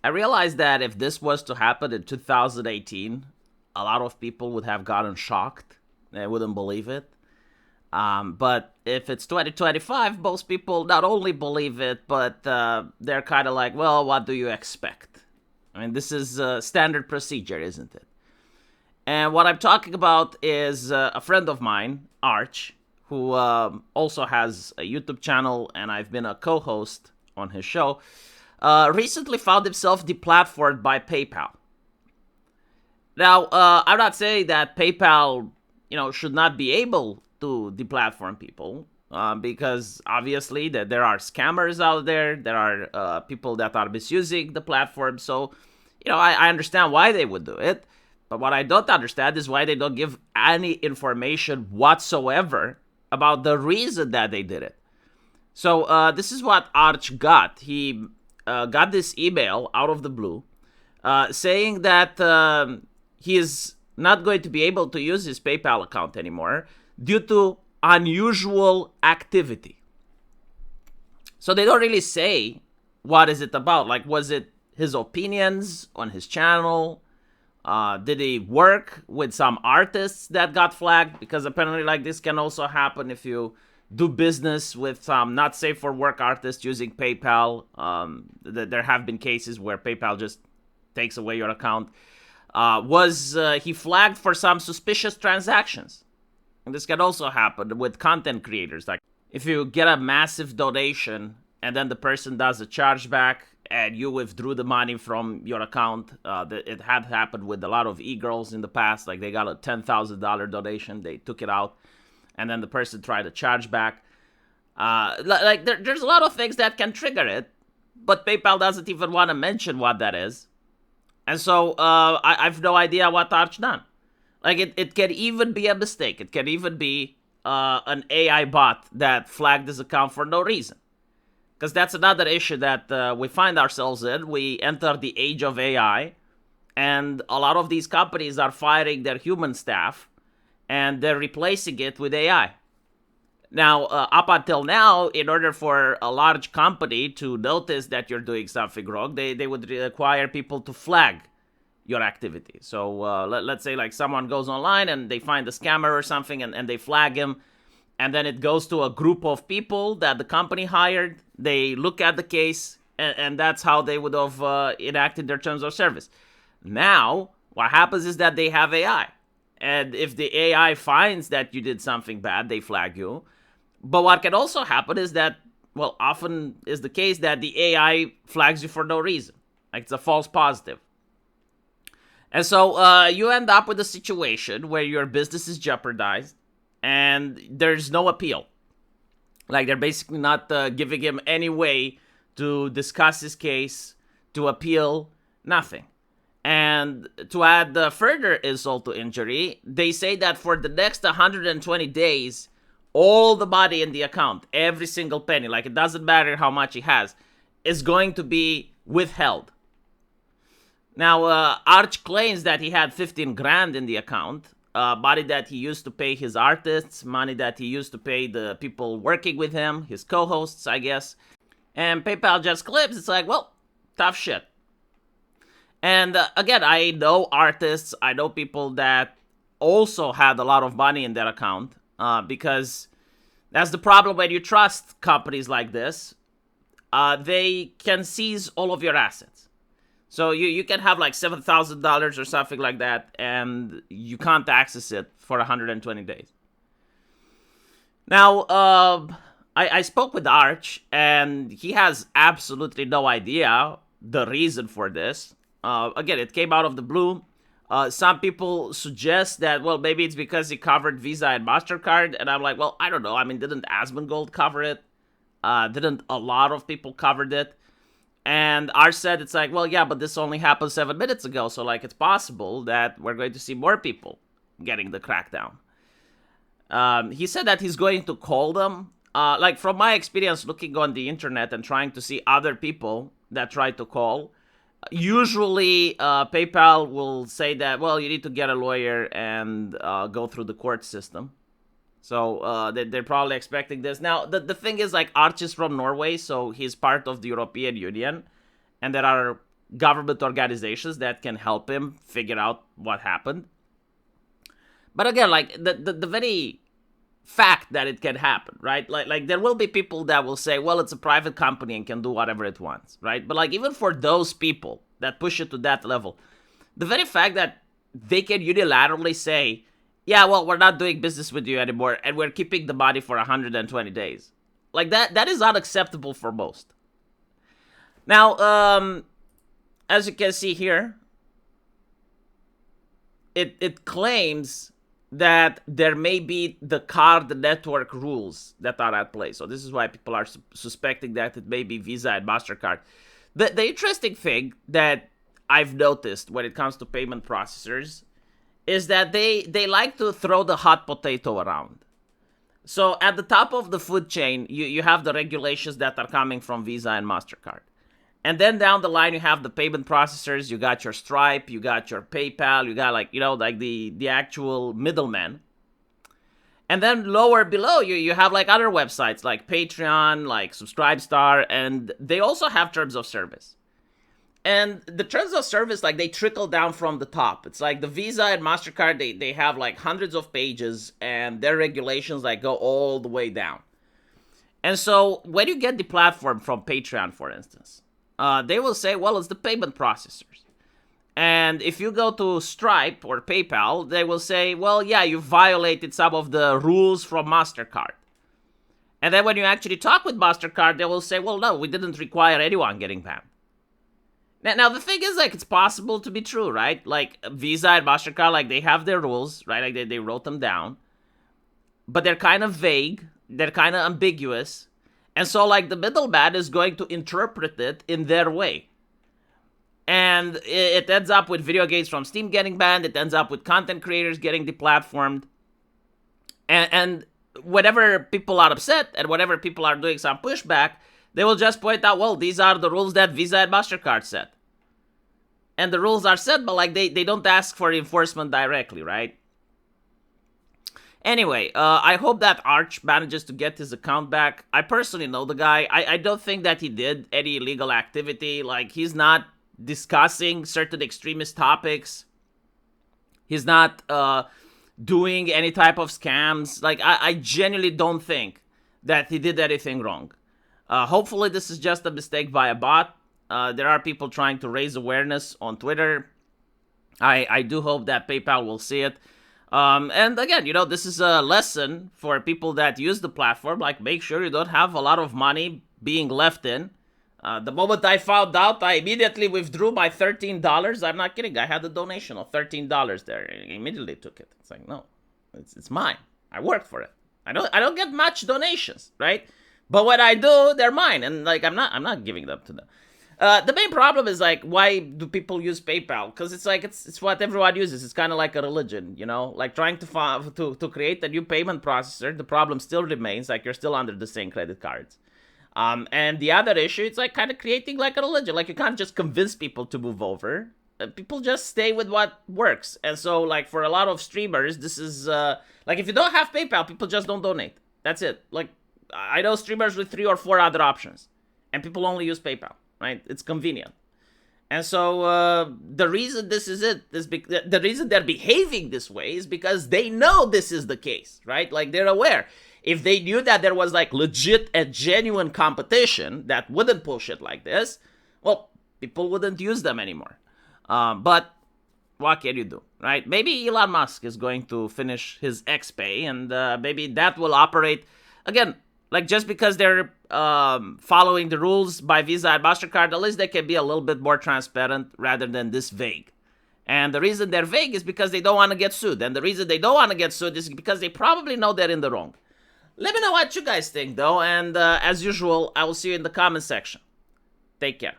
I realized that if this was to happen in 2018, a lot of people would have gotten shocked. They wouldn't believe it. But if it's 2025, most people not only believe it, but they're kind of like, well, what do you expect? I mean, this is standard procedure, isn't it? And what I'm talking about is a friend of mine, Arch, who also has a YouTube channel, and I've been a co-host on his show, recently found himself deplatformed by PayPal. Now, I'm not saying that PayPal, should not be able to deplatform people, because obviously that there are scammers out there, there are people that are misusing the platform. So, I understand why they would do it. But what I don't understand is why they don't give any information whatsoever about the reason that they did it. So this is what Arch got. He got this email out of the blue saying that he is not going to be able to use his PayPal account anymore due to unusual activity. So they don't really say what is it about. Like, was it his opinions on his channel? Did he work with some artists that got flagged? Because apparently, like, this can also happen if you do business with some not safe for work artists using PayPal. There have been cases where PayPal just takes away your account. Was he flagged for some suspicious transactions? And this can also happen with content creators. Like, if you get a massive donation and then the person does a chargeback and you withdrew the money from your account, it had happened with a lot of e-girls in the past. Like, they got a $10,000 donation, they took it out, and then the person tried to charge back. There's a lot of things that can trigger it, but PayPal doesn't even want to mention what that is. And so I've no idea what Arch done. Like, it can even be a mistake. It can even be an AI bot that flagged this account for no reason. Because that's another issue that we find ourselves in. We enter the age of AI, and a lot of these companies are firing their human staff, and they're replacing it with AI. Now, up until now, in order for a large company to notice that you're doing something wrong, they would require people to flag your activity. So let's say like someone goes online and they find a scammer or something, and they flag him. And then it goes to a group of people that the company hired. They look at the case, and that's how they would have enacted their terms of service. Now, what happens is that they have AI. And if the AI finds that you did something bad, they flag you. But what can also happen is that, well, often is the case that the AI flags you for no reason. Like, it's a false positive. And so you end up with a situation where your business is jeopardized and there's no appeal. Like, they're basically not giving him any way to discuss his case, to appeal, nothing. And to add further insult to injury, they say that for the next 120 days, all the money in the account, every single penny, like, it doesn't matter how much he has, is going to be withheld. Now, Arch claims that he had 15 grand in the account, money that he used to pay his artists, money that he used to pay the people working with him, his co-hosts, I guess. And PayPal just claims, it's like, well, tough shit. And again, I know artists, I know people that also had a lot of money in their account, because that's the problem when you trust companies like this. They can seize all of your assets. So you can have like $7,000 or something like that, and you can't access it for 120 days. Now, I spoke with Arch, and he has absolutely no idea the reason for this. Again, it came out of the blue. Some people suggest that, well, maybe it's because he covered Visa and MasterCard, and I'm like, well, I don't know. I mean, didn't Asmongold cover it? Didn't a lot of people covered it? And Arch said, it's like, well, yeah, but this only happened 7 minutes ago, so, like, it's possible that we're going to see more people getting the crackdown. He said that he's going to call them. Like, from my experience looking on the internet and trying to see other people that tried to call, usually PayPal will say that, well, you need to get a lawyer and go through the court system. So they're probably expecting this. Now, the thing is, like, Arch is from Norway, so he's part of the European Union. And there are government organizations that can help him figure out what happened. But again, like the very fact that it can happen, right? Like there will be people that will say, well, it's a private company and can do whatever it wants, right? But like even for those people that push it to that level, the very fact that they can unilaterally say, yeah, well, we're not doing business with you anymore and we're keeping the body for 120 days. Like that is unacceptable for most. Now, as you can see here, it claims that there may be the card network rules that are at play. So this is why people are suspecting that it may be Visa and MasterCard. The interesting thing that I've noticed when it comes to payment processors is that they like to throw the hot potato around. So at the top of the food chain, you have the regulations that are coming from Visa and MasterCard. And then down the line, you have the payment processors. You got your Stripe, you got your PayPal, you got like the actual middleman. And then lower below, you have like other websites like Patreon, like Subscribestar, and they also have terms of service. And the terms of service, like they trickle down from the top. It's like the Visa and MasterCard, they have like hundreds of pages and their regulations like go all the way down. And so when you get the platform from Patreon, for instance, they will say, well, it's the payment processors. And if you go to Stripe or PayPal, they will say, well, yeah, you violated some of the rules from MasterCard. And then when you actually talk with MasterCard, they will say, well, no, we didn't require anyone getting banned. Now, the thing is, like, it's possible to be true, right? Like, Visa and MasterCard, like, they have their rules, right? Like, they wrote them down. But they're kind of vague. They're kind of ambiguous. And so, like, the middleman is going to interpret it in their way. And it ends up with video games from Steam getting banned. It ends up with content creators getting deplatformed. And whenever people are upset and whenever people are doing some pushback, they will just point out, well, these are the rules that Visa and MasterCard set. And the rules are set, but like they don't ask for enforcement directly, right? Anyway, I hope that Arch manages to get his account back. I personally know the guy. I don't think that he did any illegal activity. Like, he's not discussing certain extremist topics. He's not doing any type of scams. Like, I genuinely don't think that he did anything wrong. Hopefully this is just a mistake by a bot. There are people trying to raise awareness on Twitter. I do hope that PayPal will see it. And again, this is a lesson for people that use the platform. Like, make sure you don't have a lot of money being left in. The moment I found out, I immediately withdrew my $13. I'm not kidding. I had a donation of $13 there. I immediately took it. It's like, no, it's mine. I worked for it. I don't get much donations, right? But when I do, they're mine, and like I'm not giving them to them. The main problem is like, why do people use PayPal? Because it's like it's what everyone uses. It's kind of like a religion, like trying to create a new payment processor. The problem still remains, like you're still under the same credit cards. And the other issue, it's like kind of creating like a religion. Like you can't just convince people to move over. People just stay with what works. And so like for a lot of streamers, this is like if you don't have PayPal, people just don't donate. That's it. Like I know streamers with 3 or 4 other options, and people only use PayPal. Right? It's convenient. And so the reason this is the reason they're behaving this way is because they know this is the case, right? Like they're aware. If they knew that there was like legit and genuine competition that wouldn't pull shit like this, well, people wouldn't use them anymore. But what can you do, right? Maybe Elon Musk is going to finish his XPay, and maybe that will operate again. Like, just because they're following the rules by Visa and MasterCard, at least they can be a little bit more transparent rather than this vague. And the reason they're vague is because they don't want to get sued. And the reason they don't want to get sued is because they probably know they're in the wrong. Let me know what you guys think, though. And as usual, I will see you in the comment section. Take care.